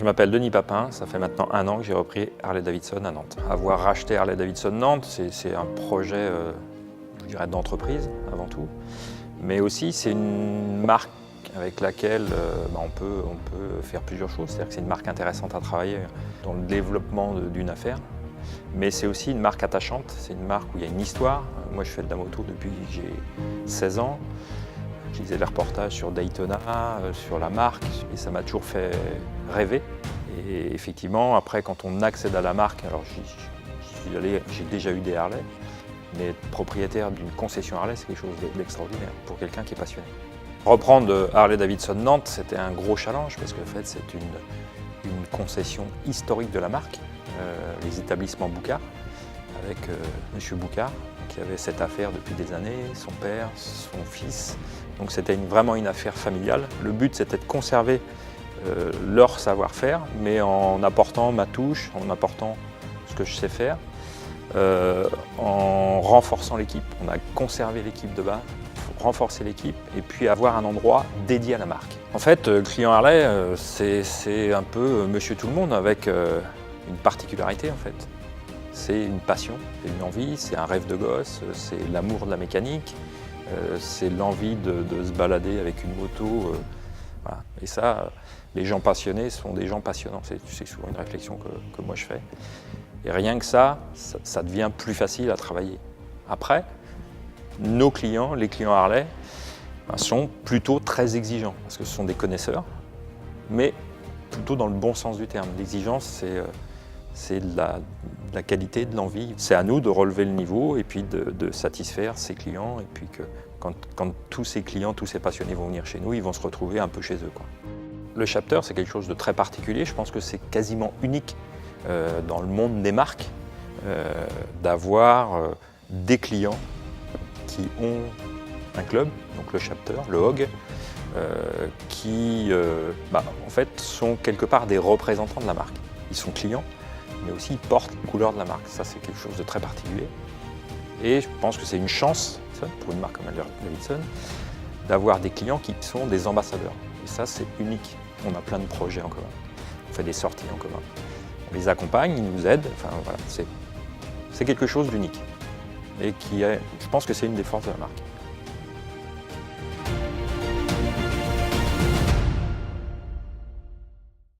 Je m'appelle Denis Papin, ça fait maintenant 1 an que j'ai repris Harley-Davidson à Nantes. Avoir racheté Harley-Davidson Nantes, c'est un projet je dirais d'entreprise avant tout, mais aussi c'est une marque avec laquelle on peut faire plusieurs choses. C'est-à-dire que c'est une marque intéressante à travailler dans le développement d'une affaire, mais c'est aussi une marque attachante, c'est une marque où il y a une histoire. Moi je fais de la moto depuis que j'ai 16 ans. Je lisais des reportages sur Daytona, sur la marque, et ça m'a toujours fait rêver. Et effectivement, après, quand on accède à la marque, alors j'ai déjà eu des Harley, mais être propriétaire d'une concession Harley, c'est quelque chose d'extraordinaire pour quelqu'un qui est passionné. Reprendre Harley-Davidson Nantes, c'était un gros challenge, parce qu'en fait, c'est une concession historique de la marque, les établissements Boucard, avec M. Boucard, qui avait cette affaire depuis des années, son père, son fils. Donc c'était vraiment une affaire familiale. Le but, c'était de conserver leur savoir-faire, mais en apportant ma touche, en apportant ce que je sais faire, en renforçant l'équipe. On a conservé l'équipe de base, il faut renforcer l'équipe et puis avoir un endroit dédié à la marque. En fait, le client Harley, c'est un peu monsieur tout le monde avec une particularité en fait. C'est une passion, c'est une envie, c'est un rêve de gosse, c'est l'amour de la mécanique, c'est l'envie de se balader avec une moto. Voilà. Et ça, les gens passionnés sont des gens passionnants. C'est souvent une réflexion que moi je fais. Et rien que ça devient plus facile à travailler. Après, nos clients, les clients Harley, sont plutôt très exigeants, parce que ce sont des connaisseurs, mais plutôt dans le bon sens du terme. L'exigence, c'est de la qualité, de l'envie. C'est à nous de relever le niveau et puis de satisfaire ses clients. Et puis que quand tous ces clients, tous ces passionnés vont venir chez nous, ils vont se retrouver un peu chez eux, quoi. Le chapter, c'est quelque chose de très particulier. Je pense que c'est quasiment unique dans le monde des marques d'avoir des clients qui ont un club, donc le chapter, le HOG, qui en fait sont quelque part des représentants de la marque. Ils sont clients, mais aussi ils portent les couleurs de la marque. Ça, c'est quelque chose de très particulier. Et je pense que c'est une chance, pour une marque comme Harley-Davidson, d'avoir des clients qui sont des ambassadeurs. Et ça, c'est unique. On a plein de projets en commun. On fait des sorties en commun. On les accompagne, ils nous aident. Enfin, voilà, c'est quelque chose d'unique. Et je pense que c'est une des forces de la marque.